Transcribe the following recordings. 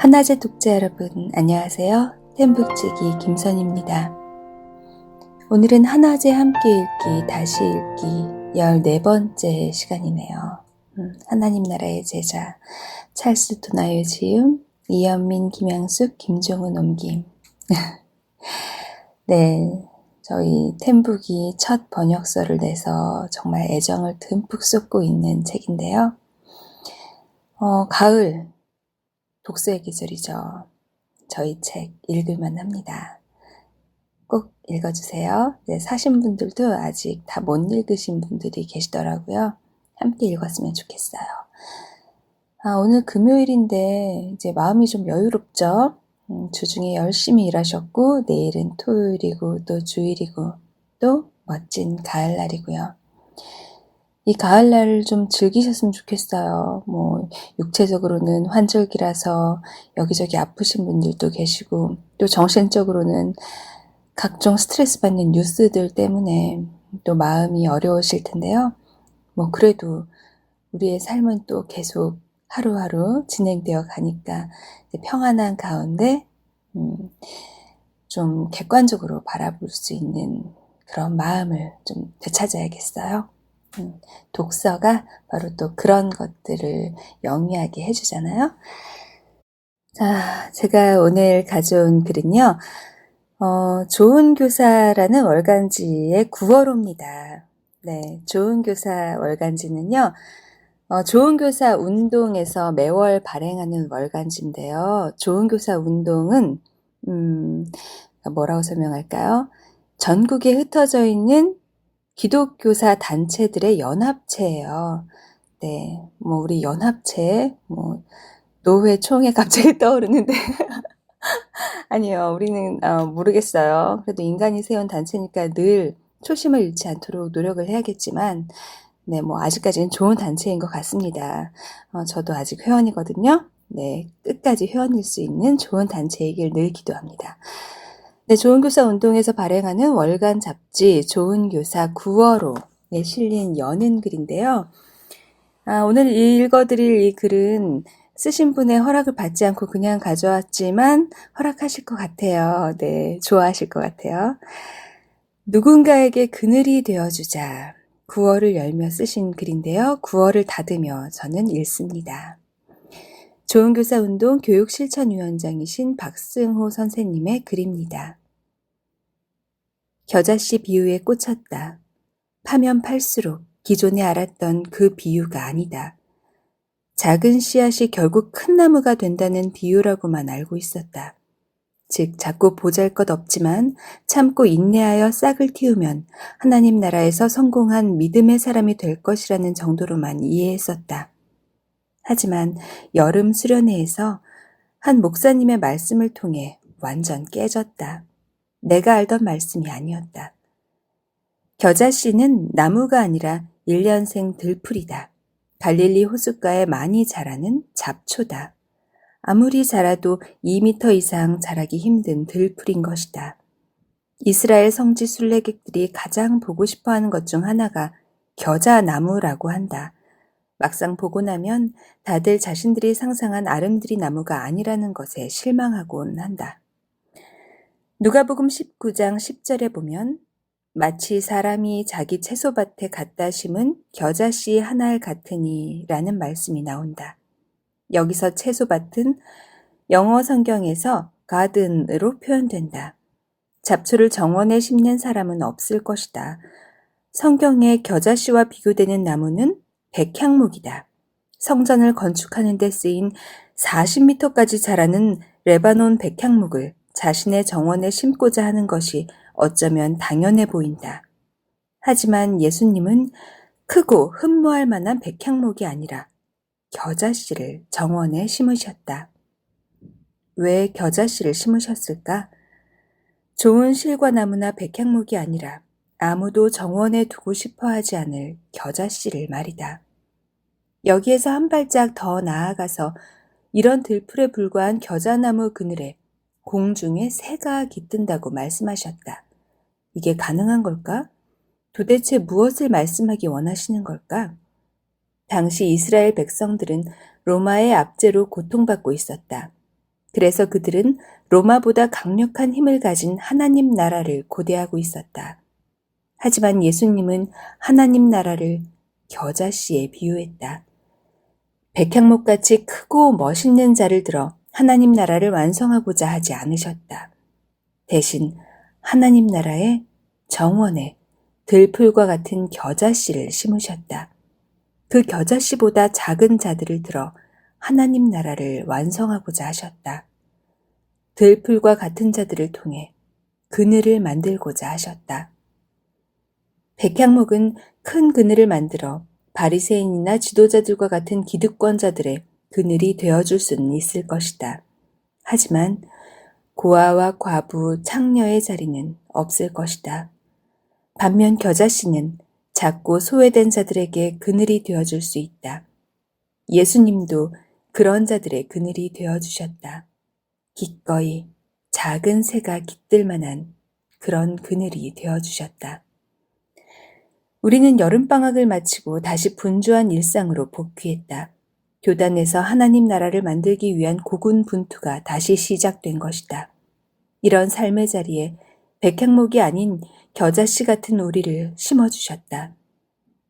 한낮의 독자 여러분, 안녕하세요. 템북지기 김선입니다. 오늘은 한낮에 함께 읽기, 다시 읽기 14번째 시간이네요. 하나님 나라의 제자, 찰스 도나요 지음, 이현민, 김양숙, 김종은 옮김. 네, 저희 템북이 첫 번역서를 내서 정말 애정을 듬뿍 쏟고 있는 책인데요. 가을, 독서의 계절이죠. 저희 책 읽을만 합니다. 꼭 읽어주세요. 네, 사신 분들도 아직 다 못 읽으신 분들이 계시더라고요. 함께 읽었으면 좋겠어요. 오늘 금요일인데 이제 마음이 좀 여유롭죠? 주중에 열심히 일하셨고 내일은 토요일이고 또 주일이고 또 멋진 가을날이고요. 이 가을날을 좀 즐기셨으면 좋겠어요. 육체적으로는 환절기라서 여기저기 아프신 분들도 계시고 또 정신적으로는 각종 스트레스 받는 뉴스들 때문에 또 마음이 어려우실 텐데요. 그래도 우리의 삶은 또 계속 하루하루 진행되어 가니까 평안한 가운데 좀 객관적으로 바라볼 수 있는 그런 마음을 좀 되찾아야겠어요. 독서가 바로 또 그런 것들을 영위하게 해주잖아요. 자, 제가 오늘 가져온 글은요. 좋은 교사라는 월간지의 9월호입니다. 네, 좋은 교사 월간지는요. 좋은 교사 운동에서 매월 발행하는 월간지인데요. 좋은 교사 운동은 뭐라고 설명할까요? 전국에 흩어져 있는 기독교사 단체들의 연합체예요. 네, 우리 연합체, 노회 총회 갑자기 떠오르는데 아니요, 우리는 모르겠어요. 그래도 인간이 세운 단체니까 늘 초심을 잃지 않도록 노력을 해야겠지만, 네, 아직까지는 좋은 단체인 것 같습니다. 저도 아직 회원이거든요. 네, 끝까지 회원일 수 있는 좋은 단체이길 늘 기도합니다. 네, 좋은 교사 운동에서 발행하는 월간 잡지 좋은 교사 9월호에 실린 여는 글인데요. 오늘 읽어드릴 이 글은 쓰신 분의 허락을 받지 않고 그냥 가져왔지만 허락하실 것 같아요. 네, 좋아하실 것 같아요. 누군가에게 그늘이 되어주자. 9월을 열며 쓰신 글인데요. 9월을 닫으며 저는 읽습니다. 좋은 교사 운동 교육실천위원장이신 박승호 선생님의 글입니다. 겨자씨 비유에 꽂혔다. 파면 팔수록 기존에 알았던 그 비유가 아니다. 작은 씨앗이 결국 큰 나무가 된다는 비유라고만 알고 있었다. 즉 작고 보잘것없지만 참고 인내하여 싹을 틔우면 하나님 나라에서 성공한 믿음의 사람이 될 것이라는 정도로만 이해했었다. 하지만 여름 수련회에서 한 목사님의 말씀을 통해 완전 깨졌다. 내가 알던 말씀이 아니었다. 겨자씨는 나무가 아니라 1년생 들풀이다. 갈릴리 호숫가에 많이 자라는 잡초다. 아무리 자라도 2m 이상 자라기 힘든 들풀인 것이다. 이스라엘 성지 순례객들이 가장 보고 싶어하는 것 중 하나가 겨자나무라고 한다. 막상 보고 나면 다들 자신들이 상상한 아름드리 나무가 아니라는 것에 실망하곤 한다. 누가복음 19장 10절에 보면 마치 사람이 자기 채소밭에 갖다 심은 겨자씨 한 알 같으니 라는 말씀이 나온다. 여기서 채소밭은 영어 성경에서 garden으로 표현된다. 잡초를 정원에 심는 사람은 없을 것이다. 성경에 겨자씨와 비교되는 나무는 백향목이다. 성전을 건축하는 데 쓰인 40m까지 자라는 레바논 백향목을 자신의 정원에 심고자 하는 것이 어쩌면 당연해 보인다. 하지만 예수님은 크고 흠모할 만한 백향목이 아니라 겨자씨를 정원에 심으셨다. 왜 겨자씨를 심으셨을까? 좋은 실과나무나 백향목이 아니라 아무도 정원에 두고 싶어 하지 않을 겨자씨를 말이다. 여기에서 한 발짝 더 나아가서 이런 들풀에 불과한 겨자나무 그늘에 공중에 새가 깃든다고 말씀하셨다. 이게 가능한 걸까? 도대체 무엇을 말씀하기 원하시는 걸까? 당시 이스라엘 백성들은 로마의 압제로 고통받고 있었다. 그래서 그들은 로마보다 강력한 힘을 가진 하나님 나라를 고대하고 있었다. 하지만 예수님은 하나님 나라를 겨자씨에 비유했다. 백향목같이 크고 멋있는 자를 들어 하나님 나라를 완성하고자 하지 않으셨다. 대신 하나님 나라의 정원에 들풀과 같은 겨자씨를 심으셨다. 그 겨자씨보다 작은 자들을 들어 하나님 나라를 완성하고자 하셨다. 들풀과 같은 자들을 통해 그늘을 만들고자 하셨다. 백향목은 큰 그늘을 만들어 바리새인이나 지도자들과 같은 기득권자들의 그늘이 되어줄 수는 있을 것이다. 하지만 고아와 과부, 창녀의 자리는 없을 것이다. 반면 겨자씨는 작고 소외된 자들에게 그늘이 되어줄 수 있다. 예수님도 그런 자들의 그늘이 되어주셨다. 기꺼이 작은 새가 깃들 만한 그런 그늘이 되어주셨다. 우리는 여름방학을 마치고 다시 분주한 일상으로 복귀했다. 교단에서 하나님 나라를 만들기 위한 고군분투가 다시 시작된 것이다. 이런 삶의 자리에 백향목이 아닌 겨자씨 같은 우리를 심어주셨다.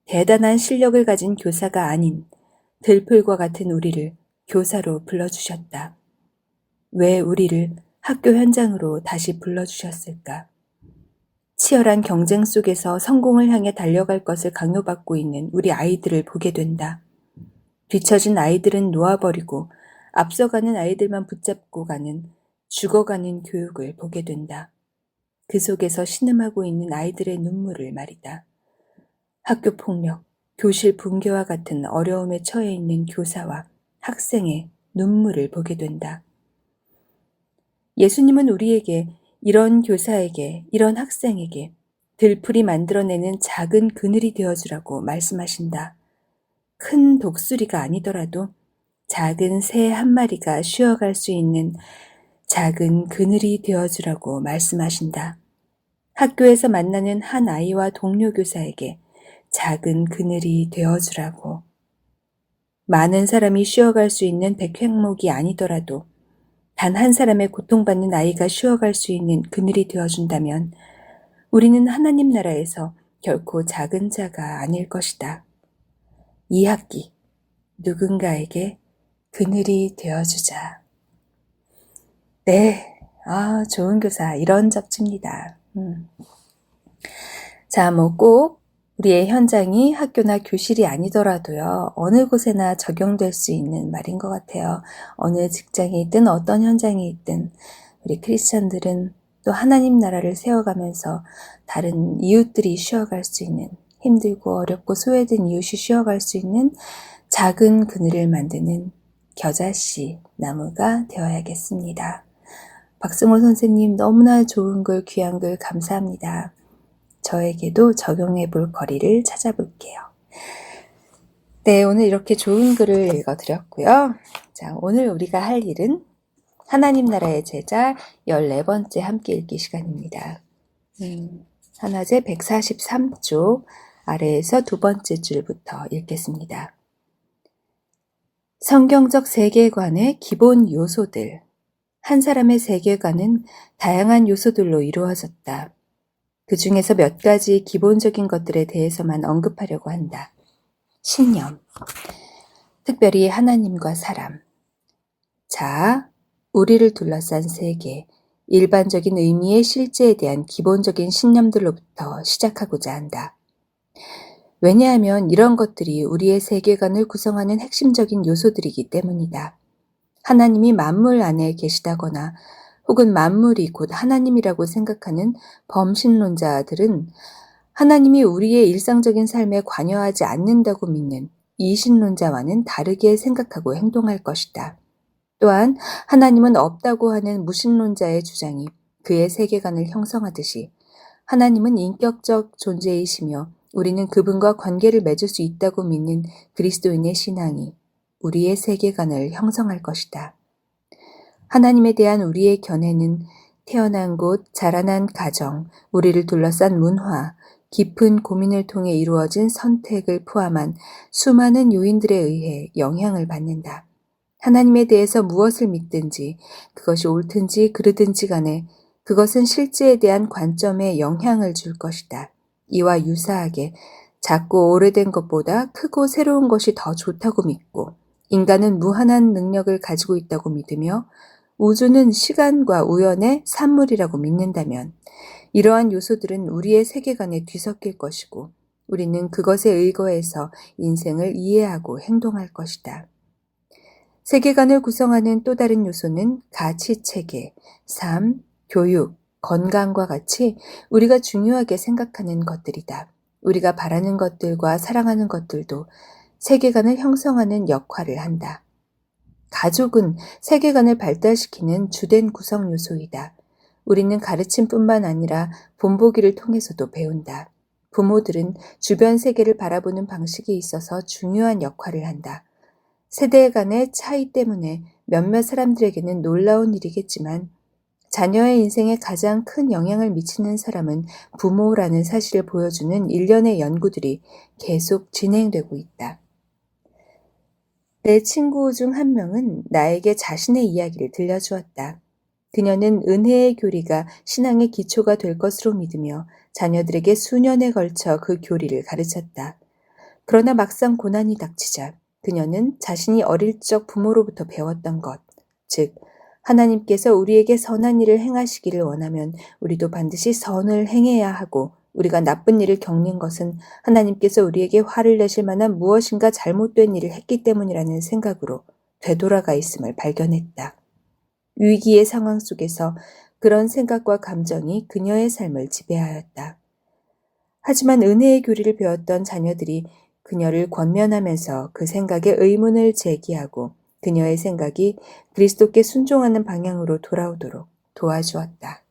대단한 실력을 가진 교사가 아닌 들풀과 같은 우리를 교사로 불러주셨다. 왜 우리를 학교 현장으로 다시 불러주셨을까? 치열한 경쟁 속에서 성공을 향해 달려갈 것을 강요받고 있는 우리 아이들을 보게 된다. 뒤처진 아이들은 놓아버리고 앞서가는 아이들만 붙잡고 가는 죽어가는 교육을 보게 된다. 그 속에서 신음하고 있는 아이들의 눈물을 말이다. 학교 폭력, 교실 붕괴와 같은 어려움에 처해 있는 교사와 학생의 눈물을 보게 된다. 예수님은 우리에게 이런 교사에게, 이런 학생에게 들풀이 만들어내는 작은 그늘이 되어주라고 말씀하신다. 큰 독수리가 아니더라도 작은 새 한 마리가 쉬어갈 수 있는 작은 그늘이 되어주라고 말씀하신다. 학교에서 만나는 한 아이와 동료 교사에게 작은 그늘이 되어주라고. 많은 사람이 쉬어갈 수 있는 백향목이 아니더라도 단 한 사람의 고통받는 아이가 쉬어갈 수 있는 그늘이 되어준다면 우리는 하나님 나라에서 결코 작은 자가 아닐 것이다. 이 학기 누군가에게 그늘이 되어주자. 네, 좋은 교사 이런 잡지입니다. 자, 꼭 우리의 현장이 학교나 교실이 아니더라도요, 어느 곳에나 적용될 수 있는 말인 것 같아요. 어느 직장에 있든 어떤 현장에 있든 우리 크리스천들은 또 하나님 나라를 세워가면서 다른 이웃들이 쉬어갈 수 있는, 힘들고 어렵고 소외된 이웃이 쉬어갈 수 있는 작은 그늘을 만드는 겨자씨 나무가 되어야겠습니다. 박승호 선생님 너무나 좋은 글, 귀한 글 감사합니다. 저에게도 적용해 볼 거리를 찾아볼게요. 네, 오늘 이렇게 좋은 글을 읽어드렸고요. 자, 오늘 우리가 할 일은 하나님 나라의 제자 14번째 함께 읽기 시간입니다. 하나제 143쪽 아래에서 두 번째 줄부터 읽겠습니다. 성경적 세계관의 기본 요소들. 한 사람의 세계관은 다양한 요소들로 이루어졌다. 그 중에서 몇 가지 기본적인 것들에 대해서만 언급하려고 한다. 신념, 특별히 하나님과 사람, 자, 우리를 둘러싼 세계, 일반적인 의미의 실제에 대한 기본적인 신념들로부터 시작하고자 한다. 왜냐하면 이런 것들이 우리의 세계관을 구성하는 핵심적인 요소들이기 때문이다. 하나님이 만물 안에 계시다거나 혹은 만물이 곧 하나님이라고 생각하는 범신론자들은 하나님이 우리의 일상적인 삶에 관여하지 않는다고 믿는 이신론자와는 다르게 생각하고 행동할 것이다. 또한 하나님은 없다고 하는 무신론자의 주장이 그의 세계관을 형성하듯이 하나님은 인격적 존재이시며 우리는 그분과 관계를 맺을 수 있다고 믿는 그리스도인의 신앙이 우리의 세계관을 형성할 것이다. 하나님에 대한 우리의 견해는 태어난 곳, 자라난 가정, 우리를 둘러싼 문화, 깊은 고민을 통해 이루어진 선택을 포함한 수많은 요인들에 의해 영향을 받는다. 하나님에 대해서 무엇을 믿든지 그것이 옳든지 그르든지 간에 그것은 실제에 대한 관점에 영향을 줄 것이다. 이와 유사하게 작고 오래된 것보다 크고 새로운 것이 더 좋다고 믿고 인간은 무한한 능력을 가지고 있다고 믿으며 우주는 시간과 우연의 산물이라고 믿는다면 이러한 요소들은 우리의 세계관에 뒤섞일 것이고 우리는 그것에 의거해서 인생을 이해하고 행동할 것이다. 세계관을 구성하는 또 다른 요소는 가치체계, 삶, 교육, 건강과 같이 우리가 중요하게 생각하는 것들이다. 우리가 바라는 것들과 사랑하는 것들도 세계관을 형성하는 역할을 한다. 가족은 세계관을 발달시키는 주된 구성 요소이다. 우리는 가르침뿐만 아니라 본보기를 통해서도 배운다. 부모들은 주변 세계를 바라보는 방식에 있어서 중요한 역할을 한다. 세대 간의 차이 때문에 몇몇 사람들에게는 놀라운 일이겠지만 자녀의 인생에 가장 큰 영향을 미치는 사람은 부모라는 사실을 보여주는 일련의 연구들이 계속 진행되고 있다. 내 친구 중 한 명은 나에게 자신의 이야기를 들려주었다. 그녀는 은혜의 교리가 신앙의 기초가 될 것으로 믿으며 자녀들에게 수년에 걸쳐 그 교리를 가르쳤다. 그러나 막상 고난이 닥치자 그녀는 자신이 어릴 적 부모로부터 배웠던 것, 즉 하나님께서 우리에게 선한 일을 행하시기를 원하면 우리도 반드시 선을 행해야 하고 우리가 나쁜 일을 겪는 것은 하나님께서 우리에게 화를 내실 만한 무엇인가 잘못된 일을 했기 때문이라는 생각으로 되돌아가 있음을 발견했다. 위기의 상황 속에서 그런 생각과 감정이 그녀의 삶을 지배하였다. 하지만 은혜의 교리를 배웠던 자녀들이 그녀를 권면하면서 그 생각에 의문을 제기하고 그녀의 생각이 그리스도께 순종하는 방향으로 돌아오도록 도와주었다.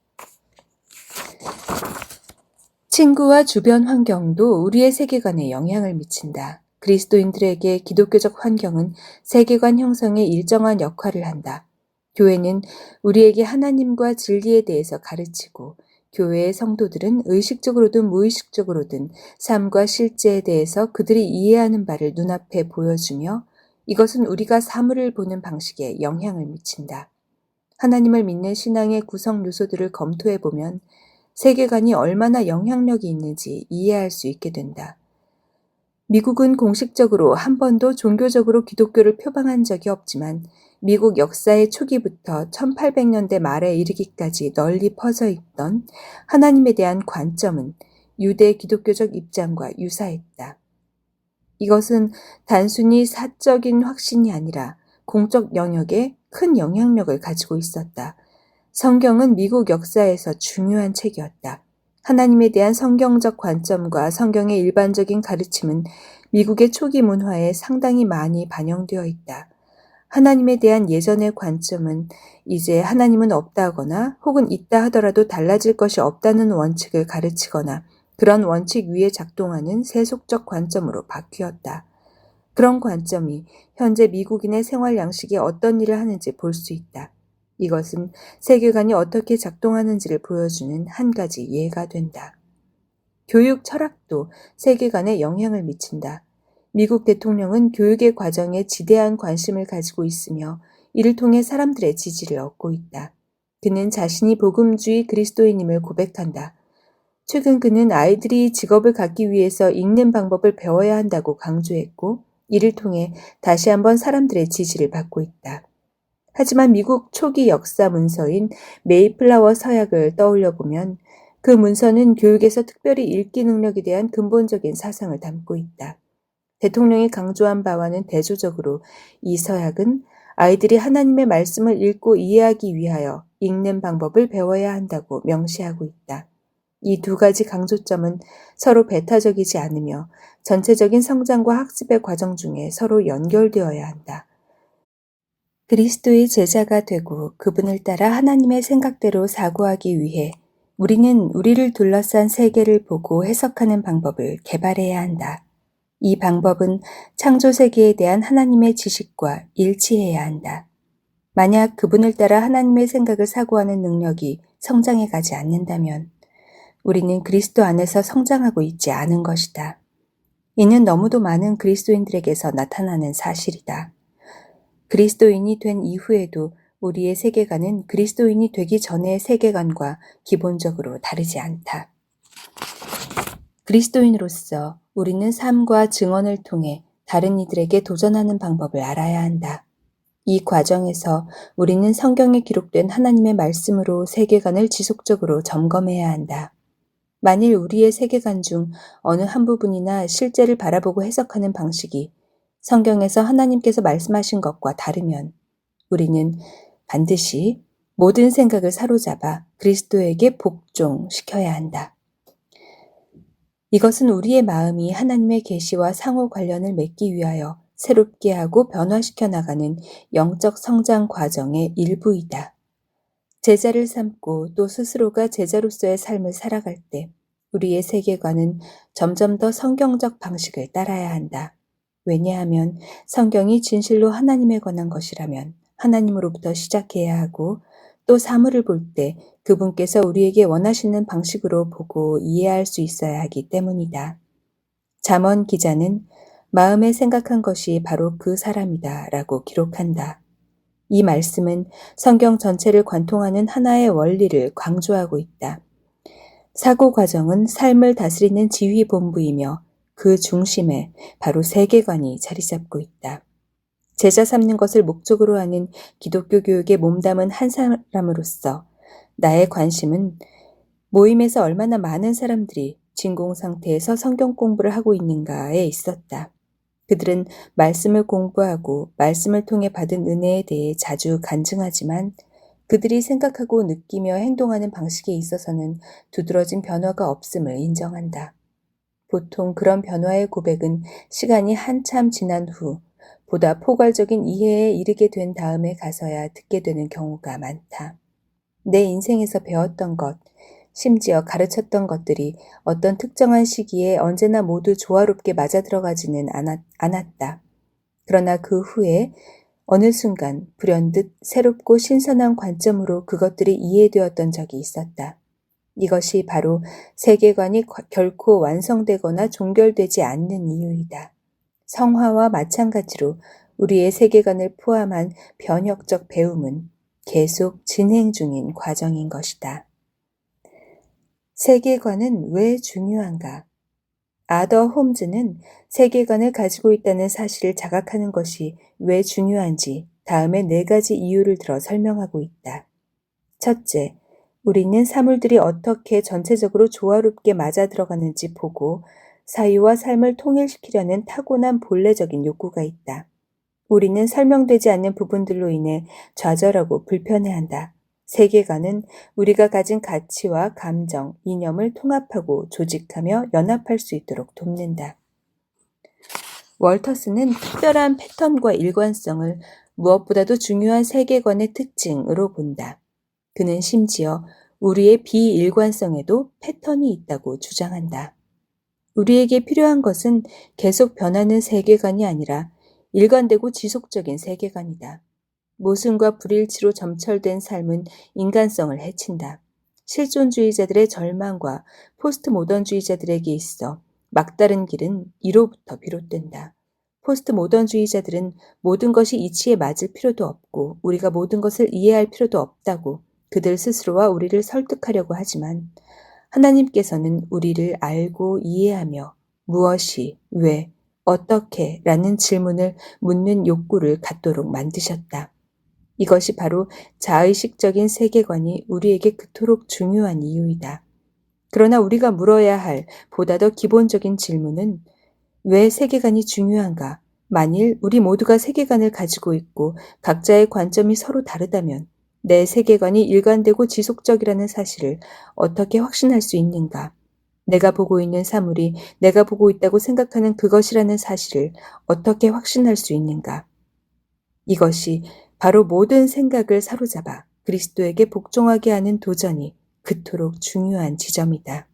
친구와 주변 환경도 우리의 세계관에 영향을 미친다. 그리스도인들에게 기독교적 환경은 세계관 형성에 일정한 역할을 한다. 교회는 우리에게 하나님과 진리에 대해서 가르치고 교회의 성도들은 의식적으로든 무의식적으로든 삶과 실제에 대해서 그들이 이해하는 바를 눈앞에 보여주며 이것은 우리가 사물을 보는 방식에 영향을 미친다. 하나님을 믿는 신앙의 구성 요소들을 검토해보면 세계관이 얼마나 영향력이 있는지 이해할 수 있게 된다. 미국은 공식적으로 한 번도 종교적으로 기독교를 표방한 적이 없지만 미국 역사의 초기부터 1800년대 말에 이르기까지 널리 퍼져 있던 하나님에 대한 관점은 유대 기독교적 입장과 유사했다. 이것은 단순히 사적인 확신이 아니라 공적 영역에 큰 영향력을 가지고 있었다. 성경은 미국 역사에서 중요한 책이었다. 하나님에 대한 성경적 관점과 성경의 일반적인 가르침은 미국의 초기 문화에 상당히 많이 반영되어 있다. 하나님에 대한 예전의 관점은 이제 하나님은 없다거나 혹은 있다 하더라도 달라질 것이 없다는 원칙을 가르치거나 그런 원칙 위에 작동하는 세속적 관점으로 바뀌었다. 그런 관점이 현재 미국인의 생활 양식에 어떤 일을 하는지 볼 수 있다. 이것은 세계관이 어떻게 작동하는지를 보여주는 한 가지 예가 된다. 교육 철학도 세계관에 영향을 미친다. 미국 대통령은 교육의 과정에 지대한 관심을 가지고 있으며 이를 통해 사람들의 지지를 얻고 있다. 그는 자신이 복음주의 그리스도인임을 고백한다. 최근 그는 아이들이 직업을 갖기 위해서 읽는 방법을 배워야 한다고 강조했고 이를 통해 다시 한번 사람들의 지지를 받고 있다. 하지만 미국 초기 역사 문서인 메이플라워 서약을 떠올려 보면 그 문서는 교육에서 특별히 읽기 능력에 대한 근본적인 사상을 담고 있다. 대통령이 강조한 바와는 대조적으로 이 서약은 아이들이 하나님의 말씀을 읽고 이해하기 위하여 읽는 방법을 배워야 한다고 명시하고 있다. 이 두 가지 강조점은 서로 배타적이지 않으며 전체적인 성장과 학습의 과정 중에 서로 연결되어야 한다. 그리스도의 제자가 되고 그분을 따라 하나님의 생각대로 사고하기 위해 우리는 우리를 둘러싼 세계를 보고 해석하는 방법을 개발해야 한다. 이 방법은 창조 세계에 대한 하나님의 지식과 일치해야 한다. 만약 그분을 따라 하나님의 생각을 사고하는 능력이 성장해 가지 않는다면 우리는 그리스도 안에서 성장하고 있지 않은 것이다. 이는 너무도 많은 그리스도인들에게서 나타나는 사실이다. 그리스도인이 된 이후에도 우리의 세계관은 그리스도인이 되기 전의 세계관과 기본적으로 다르지 않다. 그리스도인으로서 우리는 삶과 증언을 통해 다른 이들에게 도전하는 방법을 알아야 한다. 이 과정에서 우리는 성경에 기록된 하나님의 말씀으로 세계관을 지속적으로 점검해야 한다. 만일 우리의 세계관 중 어느 한 부분이나 실제를 바라보고 해석하는 방식이 성경에서 하나님께서 말씀하신 것과 다르면 우리는 반드시 모든 생각을 사로잡아 그리스도에게 복종시켜야 한다. 이것은 우리의 마음이 하나님의 계시와 상호 관련을 맺기 위하여 새롭게 하고 변화시켜 나가는 영적 성장 과정의 일부이다. 제자를 삼고 또 스스로가 제자로서의 삶을 살아갈 때 우리의 세계관은 점점 더 성경적 방식을 따라야 한다. 왜냐하면 성경이 진실로 하나님에 관한 것이라면 하나님으로부터 시작해야 하고 또 사물을 볼 때 그분께서 우리에게 원하시는 방식으로 보고 이해할 수 있어야 하기 때문이다. 잠언 기자는 마음에 생각한 것이 바로 그 사람이다 라고 기록한다. 이 말씀은 성경 전체를 관통하는 하나의 원리를 강조하고 있다. 사고 과정은 삶을 다스리는 지휘 본부이며 그 중심에 바로 세계관이 자리 잡고 있다. 제자 삼는 것을 목적으로 하는 기독교 교육에 몸담은 한 사람으로서 나의 관심은 모임에서 얼마나 많은 사람들이 진공 상태에서 성경 공부를 하고 있는가에 있었다. 그들은 말씀을 공부하고 말씀을 통해 받은 은혜에 대해 자주 간증하지만 그들이 생각하고 느끼며 행동하는 방식에 있어서는 두드러진 변화가 없음을 인정한다. 보통 그런 변화의 고백은 시간이 한참 지난 후 보다 포괄적인 이해에 이르게 된 다음에 가서야 듣게 되는 경우가 많다. 내 인생에서 배웠던 것, 심지어 가르쳤던 것들이 어떤 특정한 시기에 언제나 모두 조화롭게 맞아들어가지는 않았다. 그러나 그 후에 어느 순간 불현듯 새롭고 신선한 관점으로 그것들이 이해되었던 적이 있었다. 이것이 바로 세계관이 결코 완성되거나 종결되지 않는 이유이다. 성화와 마찬가지로 우리의 세계관을 포함한 변혁적 배움은 계속 진행 중인 과정인 것이다. 세계관은 왜 중요한가? 아더 홈즈는 세계관을 가지고 있다는 사실을 자각하는 것이 왜 중요한지 다음에 4가지 이유를 들어 설명하고 있다. 첫째, 우리는 사물들이 어떻게 전체적으로 조화롭게 맞아 들어가는지 보고 사유와 삶을 통일시키려는 타고난 본래적인 욕구가 있다. 우리는 설명되지 않는 부분들로 인해 좌절하고 불편해한다. 세계관은 우리가 가진 가치와 감정, 이념을 통합하고 조직하며 연합할 수 있도록 돕는다. 월터스는 특별한 패턴과 일관성을 무엇보다도 중요한 세계관의 특징으로 본다. 그는 심지어 우리의 비일관성에도 패턴이 있다고 주장한다. 우리에게 필요한 것은 계속 변하는 세계관이 아니라 일관되고 지속적인 세계관이다. 모순과 불일치로 점철된 삶은 인간성을 해친다. 실존주의자들의 절망과 포스트 모던주의자들에게 있어 막다른 길은 이로부터 비롯된다. 포스트 모던주의자들은 모든 것이 이치에 맞을 필요도 없고 우리가 모든 것을 이해할 필요도 없다고 그들 스스로와 우리를 설득하려고 하지만 하나님께서는 우리를 알고 이해하며 무엇이, 왜, 어떻게 라는 질문을 묻는 욕구를 갖도록 만드셨다. 이것이 바로 자의식적인 세계관이 우리에게 그토록 중요한 이유이다. 그러나 우리가 물어야 할 보다 더 기본적인 질문은 왜 세계관이 중요한가? 만일 우리 모두가 세계관을 가지고 있고 각자의 관점이 서로 다르다면 내 세계관이 일관되고 지속적이라는 사실을 어떻게 확신할 수 있는가? 내가 보고 있는 사물이 내가 보고 있다고 생각하는 그것이라는 사실을 어떻게 확신할 수 있는가? 이것이 바로 모든 생각을 사로잡아 그리스도에게 복종하게 하는 도전이 그토록 중요한 지점이다.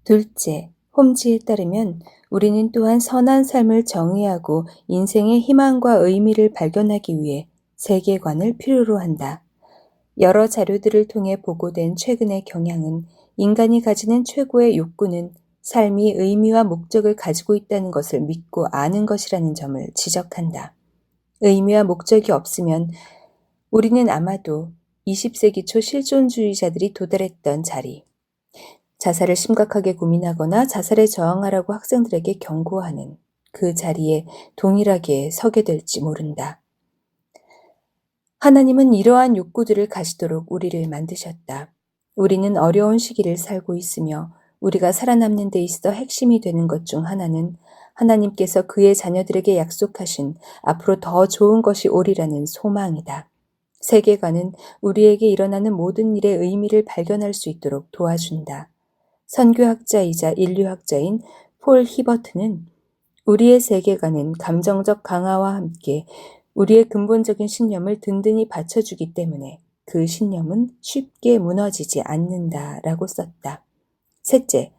둘째, 홈즈에 따르면 우리는 또한 선한 삶을 정의하고 인생의 희망과 의미를 발견하기 위해 세계관을 필요로 한다. 여러 자료들을 통해 보고된 최근의 경향은 인간이 가지는 최고의 욕구는 삶이 의미와 목적을 가지고 있다는 것을 믿고 아는 것이라는 점을 지적한다. 의미와 목적이 없으면 우리는 아마도 20세기 초 실존주의자들이 도달했던 자리, 자살을 심각하게 고민하거나 자살에 저항하라고 학생들에게 경고하는 그 자리에 동일하게 서게 될지 모른다. 하나님은 이러한 욕구들을 가지도록 우리를 만드셨다. 우리는 어려운 시기를 살고 있으며 우리가 살아남는 데 있어 핵심이 되는 것 중 하나는 하나님께서 그의 자녀들에게 약속하신 앞으로 더 좋은 것이 오리라는 소망이다. 세계관은 우리에게 일어나는 모든 일의 의미를 발견할 수 있도록 도와준다. 선교학자이자 인류학자인 폴 히버트는 우리의 세계관은 감정적 강화와 함께 우리의 근본적인 신념을 든든히 받쳐주기 때문에 그 신념은 쉽게 무너지지 않는다라고 썼다. 셋째,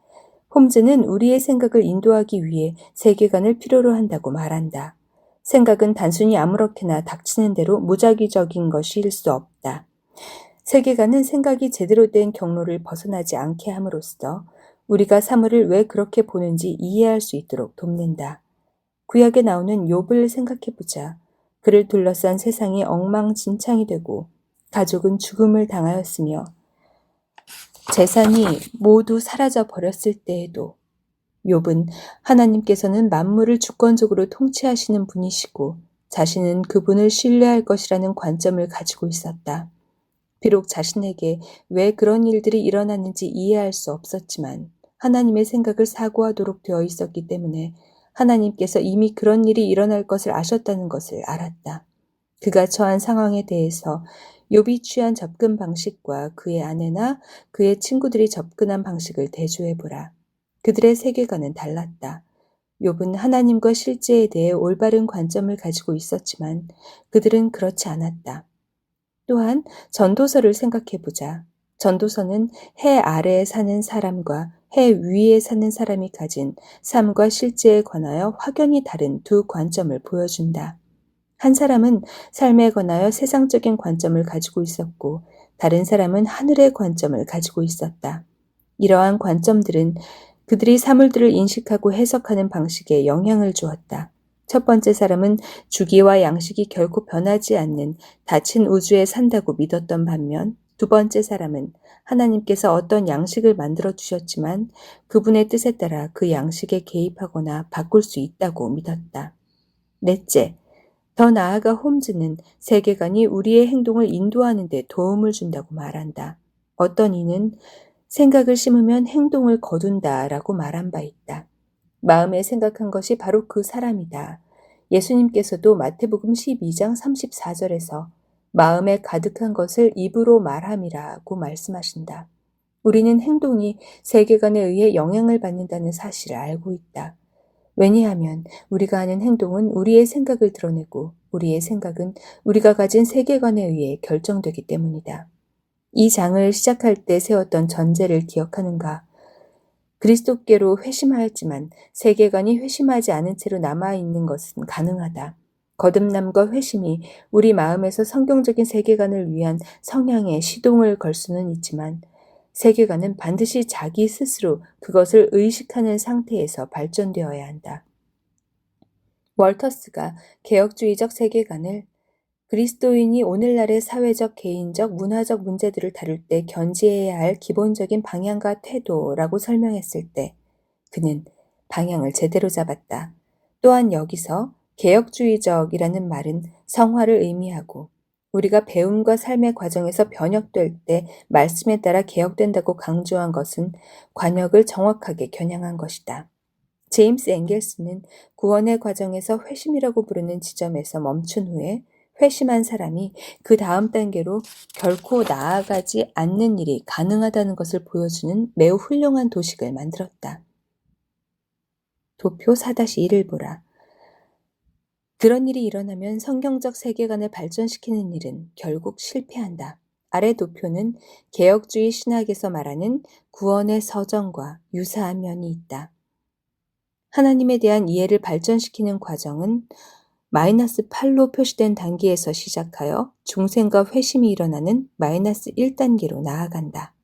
홈즈는 우리의 생각을 인도하기 위해 세계관을 필요로 한다고 말한다. 생각은 단순히 아무렇게나 닥치는 대로 무작위적인 것일 수 없다. 세계관은 생각이 제대로 된 경로를 벗어나지 않게 함으로써 우리가 사물을 왜 그렇게 보는지 이해할 수 있도록 돕는다. 구약에 나오는 욥을 생각해보자. 그를 둘러싼 세상이 엉망진창이 되고 가족은 죽음을 당하였으며 재산이 모두 사라져 버렸을 때에도 욥은 하나님께서는 만물을 주권적으로 통치하시는 분이시고 자신은 그분을 신뢰할 것이라는 관점을 가지고 있었다. 비록 자신에게 왜 그런 일들이 일어났는지 이해할 수 없었지만 하나님의 생각을 사고하도록 되어 있었기 때문에 하나님께서 이미 그런 일이 일어날 것을 아셨다는 것을 알았다. 그가 처한 상황에 대해서 욥이 취한 접근 방식과 그의 아내나 그의 친구들이 접근한 방식을 대조해보라. 그들의 세계관은 달랐다. 욥은 하나님과 실제에 대해 올바른 관점을 가지고 있었지만 그들은 그렇지 않았다. 또한 전도서를 생각해보자. 전도서는 해 아래에 사는 사람과 해 위에 사는 사람이 가진 삶과 실제에 관하여 확연히 다른 두 관점을 보여준다. 한 사람은 삶에 관하여 세상적인 관점을 가지고 있었고 다른 사람은 하늘의 관점을 가지고 있었다. 이러한 관점들은 그들이 사물들을 인식하고 해석하는 방식에 영향을 주었다. 첫 번째 사람은 주기와 양식이 결코 변하지 않는 닫힌 우주에 산다고 믿었던 반면 두 번째 사람은 하나님께서 어떤 양식을 만들어 주셨지만 그분의 뜻에 따라 그 양식에 개입하거나 바꿀 수 있다고 믿었다. 넷째, 더 나아가 홈즈는 세계관이 우리의 행동을 인도하는 데 도움을 준다고 말한다. 어떤 이는 생각을 심으면 행동을 거둔다라고 말한 바 있다. 마음에 생각한 것이 바로 그 사람이다. 예수님께서도 마태복음 12장 34절에서 마음에 가득한 것을 입으로 말함이라고 말씀하신다. 우리는 행동이 세계관에 의해 영향을 받는다는 사실을 알고 있다. 왜냐하면 우리가 하는 행동은 우리의 생각을 드러내고 우리의 생각은 우리가 가진 세계관에 의해 결정되기 때문이다. 이 장을 시작할 때 세웠던 전제를 기억하는가? 그리스도께로 회심하였지만 세계관이 회심하지 않은 채로 남아있는 것은 가능하다. 거듭남과 회심이 우리 마음에서 성경적인 세계관을 위한 성향에 시동을 걸 수는 있지만 세계관은 반드시 자기 스스로 그것을 의식하는 상태에서 발전되어야 한다. 월터스가 개혁주의적 세계관을 그리스도인이 오늘날의 사회적, 개인적, 문화적 문제들을 다룰 때 견지해야 할 기본적인 방향과 태도라고 설명했을 때 그는 방향을 제대로 잡았다. 또한 여기서 개혁주의적이라는 말은 성화를 의미하고 우리가 배움과 삶의 과정에서 변혁될 때 말씀에 따라 개혁된다고 강조한 것은 관역을 정확하게 겨냥한 것이다. 제임스 앵겔스는 구원의 과정에서 회심이라고 부르는 지점에서 멈춘 후에 회심한 사람이 그 다음 단계로 결코 나아가지 않는 일이 가능하다는 것을 보여주는 매우 훌륭한 도식을 만들었다. 도표 4-1을 보라. 그런 일이 일어나면 성경적 세계관을 발전시키는 일은 결국 실패한다. 아래 도표는 개혁주의 신학에서 말하는 구원의 서정과 유사한 면이 있다. 하나님에 대한 이해를 발전시키는 과정은 -8로 표시된 단계에서 시작하여 중생과 회심이 일어나는 -1단계로 나아간다.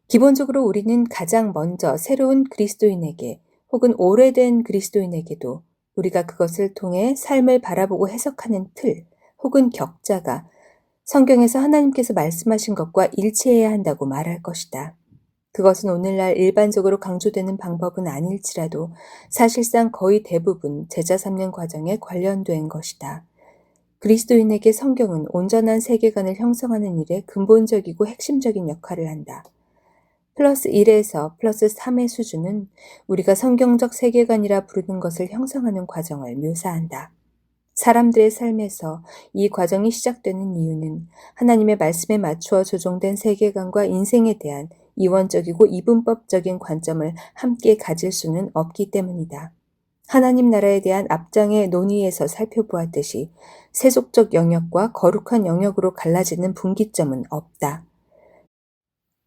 기본적으로 우리는 가장 먼저 새로운 그리스도인에게 혹은 오래된 그리스도인에게도 우리가 그것을 통해 삶을 바라보고 해석하는 틀 혹은 격자가 성경에서 하나님께서 말씀하신 것과 일치해야 한다고 말할 것이다. 그것은 오늘날 일반적으로 강조되는 방법은 아닐지라도 사실상 거의 대부분 제자 삼는 과정에 관련된 것이다. 그리스도인에게 성경은 온전한 세계관을 형성하는 일에 근본적이고 핵심적인 역할을 한다. 플러스 1에서 플러스 3의 수준은 우리가 성경적 세계관이라 부르는 것을 형성하는 과정을 묘사한다. 사람들의 삶에서 이 과정이 시작되는 이유는 하나님의 말씀에 맞추어 조정된 세계관과 인생에 대한 이원적이고 이분법적인 관점을 함께 가질 수는 없기 때문이다. 하나님 나라에 대한 앞장의 논의에서 살펴보았듯이 세속적 영역과 거룩한 영역으로 갈라지는 분기점은 없다.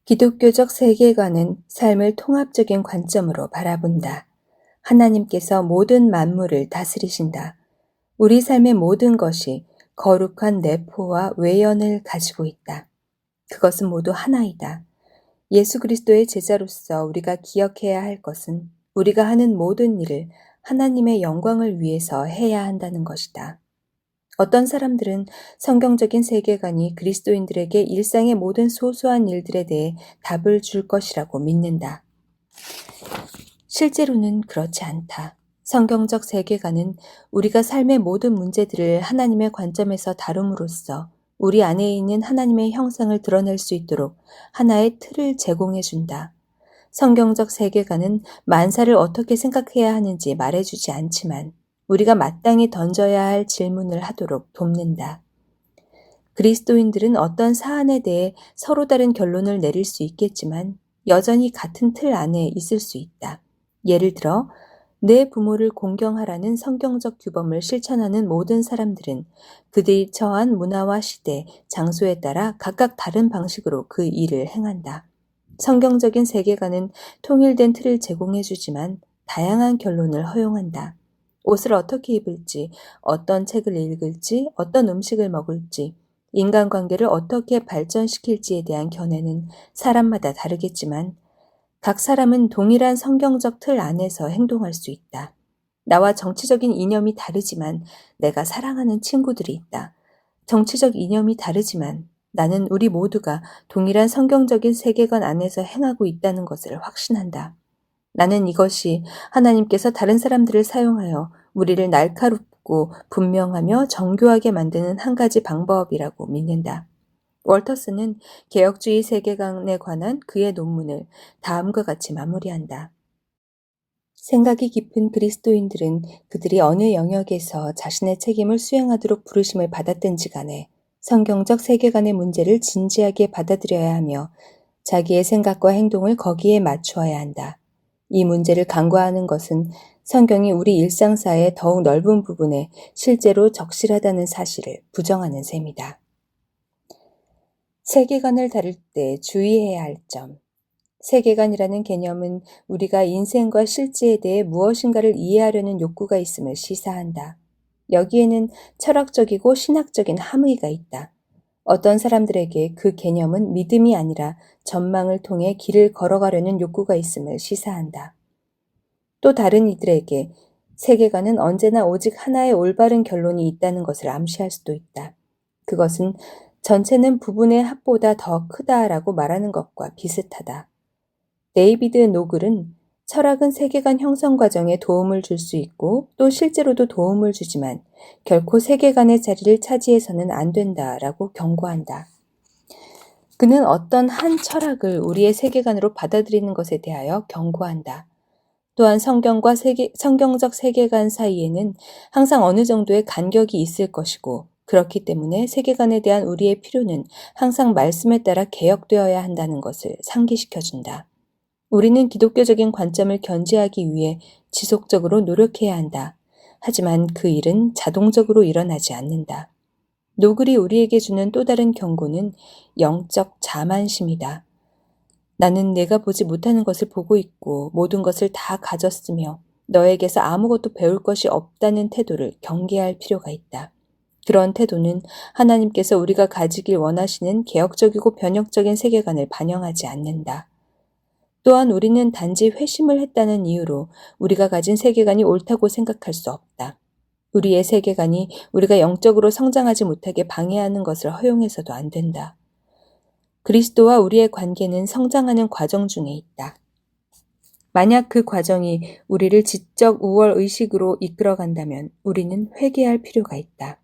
기독교적 세계관은 삶을 통합적인 관점으로 바라본다. 하나님께서 모든 만물을 다스리신다. 우리 삶의 모든 것이 거룩한 내포와 외연을 가지고 있다. 그것은 모두 하나이다. 예수 그리스도의 제자로서 우리가 기억해야 할 것은 우리가 하는 모든 일을 하나님의 영광을 위해서 해야 한다는 것이다. 어떤 사람들은 성경적인 세계관이 그리스도인들에게 일상의 모든 소소한 일들에 대해 답을 줄 것이라고 믿는다. 실제로는 그렇지 않다. 성경적 세계관은 우리가 삶의 모든 문제들을 하나님의 관점에서 다룸으로써 우리 안에 있는 하나님의 형상을 드러낼 수 있도록 하나의 틀을 제공해 준다. 성경적 세계관은 만사를 어떻게 생각해야 하는지 말해주지 않지만 우리가 마땅히 던져야 할 질문을 하도록 돕는다. 그리스도인들은 어떤 사안에 대해 서로 다른 결론을 내릴 수 있겠지만 여전히 같은 틀 안에 있을 수 있다. 예를 들어 내 부모를 공경하라는 성경적 규범을 실천하는 모든 사람들은 그들이 처한 문화와 시대, 장소에 따라 각각 다른 방식으로 그 일을 행한다. 성경적인 세계관은 통일된 틀을 제공해주지만 다양한 결론을 허용한다. 옷을 어떻게 입을지, 어떤 책을 읽을지, 어떤 음식을 먹을지, 인간관계를 어떻게 발전시킬지에 대한 견해는 사람마다 다르겠지만 각 사람은 동일한 성경적 틀 안에서 행동할 수 있다. 나와 정치적인 이념이 다르지만 내가 사랑하는 친구들이 있다. 정치적 이념이 다르지만 나는 우리 모두가 동일한 성경적인 세계관 안에서 행하고 있다는 것을 확신한다. 나는 이것이 하나님께서 다른 사람들을 사용하여 우리를 날카롭고 분명하며 정교하게 만드는 한 가지 방법이라고 믿는다. 월터스는 개혁주의 세계관에 관한 그의 논문을 다음과 같이 마무리한다. 생각이 깊은 그리스도인들은 그들이 어느 영역에서 자신의 책임을 수행하도록 부르심을 받았든지 간에 성경적 세계관의 문제를 진지하게 받아들여야 하며 자기의 생각과 행동을 거기에 맞추어야 한다. 이 문제를 간과하는 것은 성경이 우리 일상사의 더욱 넓은 부분에 실제로 적실하다는 사실을 부정하는 셈이다. 세계관을 다룰 때 주의해야 할 점. 세계관이라는 개념은 우리가 인생과 실제에 대해 무엇인가를 이해하려는 욕구가 있음을 시사한다. 여기에는 철학적이고 신학적인 함의가 있다. 어떤 사람들에게 그 개념은 믿음이 아니라 전망을 통해 길을 걸어가려는 욕구가 있음을 시사한다. 또 다른 이들에게 세계관은 언제나 오직 하나의 올바른 결론이 있다는 것을 암시할 수도 있다. 그것은 전체는 부분의 합보다 더 크다라고 말하는 것과 비슷하다. 데이비드 노글은 철학은 세계관 형성 과정에 도움을 줄 수 있고 또 실제로도 도움을 주지만 결코 세계관의 자리를 차지해서는 안 된다라고 경고한다. 그는 어떤 한 철학을 우리의 세계관으로 받아들이는 것에 대하여 경고한다. 또한 성경과 성경적 세계관 사이에는 항상 어느 정도의 간격이 있을 것이고 그렇기 때문에 세계관에 대한 우리의 필요는 항상 말씀에 따라 개혁되어야 한다는 것을 상기시켜준다. 우리는 기독교적인 관점을 견지하기 위해 지속적으로 노력해야 한다. 하지만 그 일은 자동적으로 일어나지 않는다. 노글이 우리에게 주는 또 다른 경고는 영적 자만심이다. 나는 내가 보지 못하는 것을 보고 있고 모든 것을 다 가졌으며 너에게서 아무것도 배울 것이 없다는 태도를 경계할 필요가 있다. 그런 태도는 하나님께서 우리가 가지길 원하시는 개혁적이고 변혁적인 세계관을 반영하지 않는다. 또한 우리는 단지 회심을 했다는 이유로 우리가 가진 세계관이 옳다고 생각할 수 없다. 우리의 세계관이 우리가 영적으로 성장하지 못하게 방해하는 것을 허용해서도 안 된다. 그리스도와 우리의 관계는 성장하는 과정 중에 있다. 만약 그 과정이 우리를 지적 우월 의식으로 이끌어간다면 우리는 회개할 필요가 있다.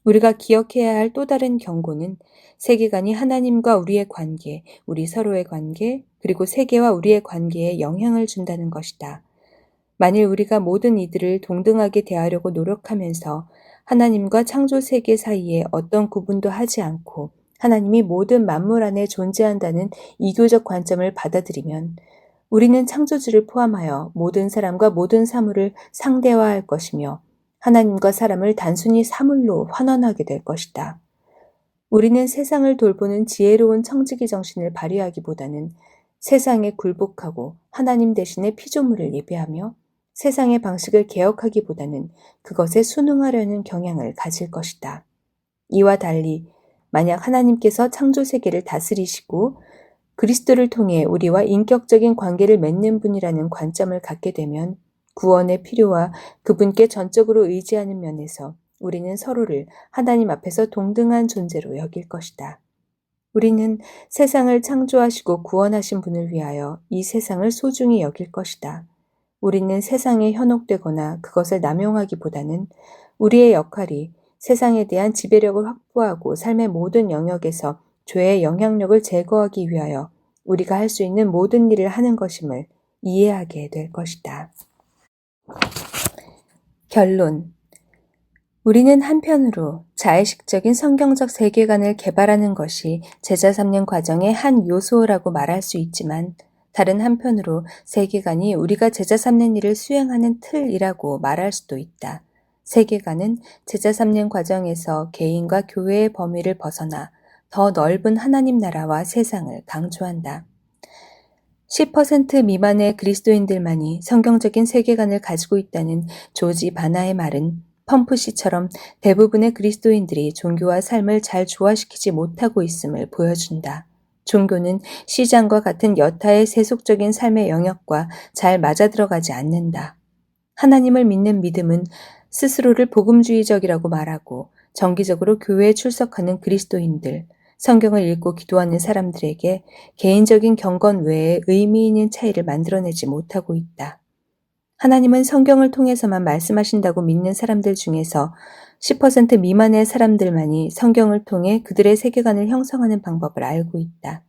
우리가 기억해야 할 또 다른 경고는 세계관이 하나님과 우리의 관계, 우리 서로의 관계, 그리고 세계와 우리의 관계에 영향을 준다는 것이다. 만일 우리가 모든 이들을 동등하게 대하려고 노력하면서 하나님과 창조 세계 사이에 어떤 구분도 하지 않고 하나님이 모든 만물 안에 존재한다는 이교적 관점을 받아들이면 우리는 창조주를 포함하여 모든 사람과 모든 사물을 상대화할 것이며 하나님과 사람을 단순히 사물로 환원하게 될 것이다. 우리는 세상을 돌보는 지혜로운 청지기 정신을 발휘하기보다는 세상에 굴복하고 하나님 대신에 피조물을 예배하며 세상의 방식을 개혁하기보다는 그것에 순응하려는 경향을 가질 것이다. 이와 달리 만약 하나님께서 창조 세계를 다스리시고 그리스도를 통해 우리와 인격적인 관계를 맺는 분이라는 관점을 갖게 되면 구원의 필요와 그분께 전적으로 의지하는 면에서 우리는 서로를 하나님 앞에서 동등한 존재로 여길 것이다. 우리는 세상을 창조하시고 구원하신 분을 위하여 이 세상을 소중히 여길 것이다. 우리는 세상에 현혹되거나 그것을 남용하기보다는 우리의 역할이 세상에 대한 지배력을 확보하고 삶의 모든 영역에서 죄의 영향력을 제거하기 위하여 우리가 할 수 있는 모든 일을 하는 것임을 이해하게 될 것이다. 결론. 우리는 한편으로 자의식적인 성경적 세계관을 개발하는 것이 제자 삼는 과정의 한 요소라고 말할 수 있지만 다른 한편으로 세계관이 우리가 제자 삼는 일을 수행하는 틀이라고 말할 수도 있다. 세계관은 제자 삼는 과정에서 개인과 교회의 범위를 벗어나 더 넓은 하나님 나라와 세상을 강조한다. 10% 미만의 그리스도인들만이 성경적인 세계관을 가지고 있다는 조지 바나의 말은 펌프시처럼 대부분의 그리스도인들이 종교와 삶을 잘 조화시키지 못하고 있음을 보여준다. 종교는 시장과 같은 여타의 세속적인 삶의 영역과 잘 맞아들어가지 않는다. 하나님을 믿는 믿음은 스스로를 복음주의적이라고 말하고 정기적으로 교회에 출석하는 그리스도인들, 성경을 읽고 기도하는 사람들에게 개인적인 경건 외에 의미 있는 차이를 만들어내지 못하고 있다. 하나님은 성경을 통해서만 말씀하신다고 믿는 사람들 중에서 10% 미만의 사람들만이 성경을 통해 그들의 세계관을 형성하는 방법을 알고 있다.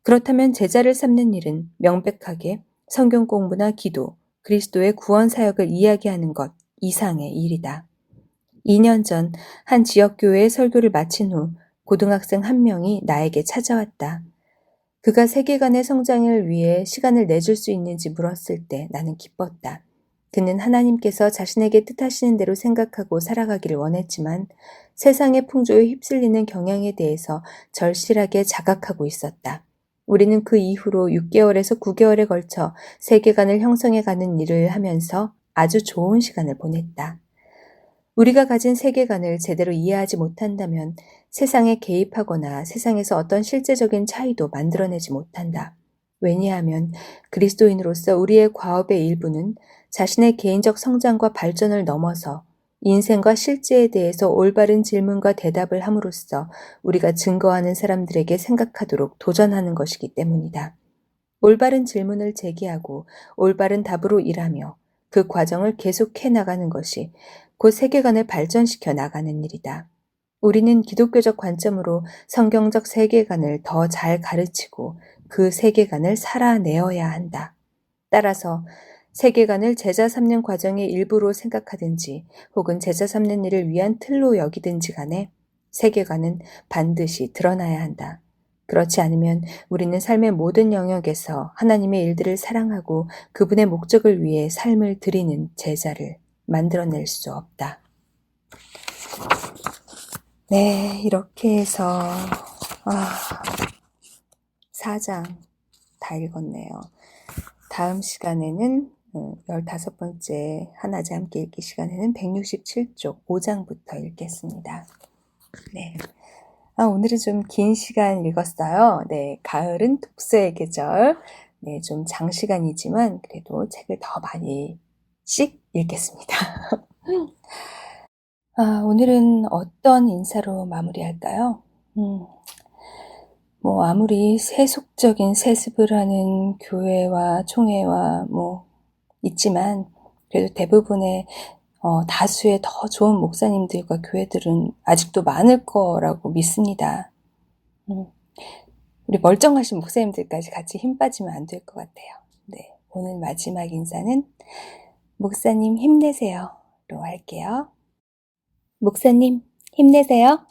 그렇다면 제자를 삼는 일은 명백하게 성경 공부나 기도, 그리스도의 구원 사역을 이야기하는 것 이상의 일이다. 2년 전 한 지역교회의 설교를 마친 후 고등학생 한 명이 나에게 찾아왔다. 그가 세계관의 성장을 위해 시간을 내줄 수 있는지 물었을 때 나는 기뻤다. 그는 하나님께서 자신에게 뜻하시는 대로 생각하고 살아가기를 원했지만 세상의 풍조에 휩쓸리는 경향에 대해서 절실하게 자각하고 있었다. 우리는 그 이후로 6개월에서 9개월에 걸쳐 세계관을 형성해가는 일을 하면서 아주 좋은 시간을 보냈다. 우리가 가진 세계관을 제대로 이해하지 못한다면 세상에 개입하거나 세상에서 어떤 실제적인 차이도 만들어내지 못한다. 왜냐하면 그리스도인으로서 우리의 과업의 일부는 자신의 개인적 성장과 발전을 넘어서 인생과 실제에 대해서 올바른 질문과 대답을 함으로써 우리가 증거하는 사람들에게 생각하도록 도전하는 것이기 때문이다. 올바른 질문을 제기하고 올바른 답으로 일하며 그 과정을 계속해 나가는 것이 곧 세계관을 발전시켜 나가는 일이다. 우리는 기독교적 관점으로 성경적 세계관을 더 잘 가르치고 그 세계관을 살아내어야 한다. 따라서 세계관을 제자 삼는 과정의 일부로 생각하든지 혹은 제자 삼는 일을 위한 틀로 여기든지 간에 세계관은 반드시 드러나야 한다. 그렇지 않으면 우리는 삶의 모든 영역에서 하나님의 일들을 사랑하고 그분의 목적을 위해 삶을 드리는 제자를 만들어낼 수 없다. 네, 이렇게 해서 4장 다 읽었네요. 다음 시간에는 15번째 하나제 함께 읽기 시간에는 167쪽 5장부터 읽겠습니다. 네. 오늘은 좀 긴 시간 읽었어요. 네, 가을은 독서의 계절. 네, 좀 장시간이지만 그래도 책을 더 많이씩 읽겠습니다. 오늘은 어떤 인사로 마무리할까요? 아무리 세속적인 세습을 하는 교회와 총회와 있지만, 그래도 대부분의 다수의 더 좋은 목사님들과 교회들은 아직도 많을 거라고 믿습니다. 우리 멀쩡하신 목사님들까지 같이 힘 빠지면 안 될 것 같아요. 네, 오늘 마지막 인사는 목사님 힘내세요로 할게요. 목사님 힘내세요.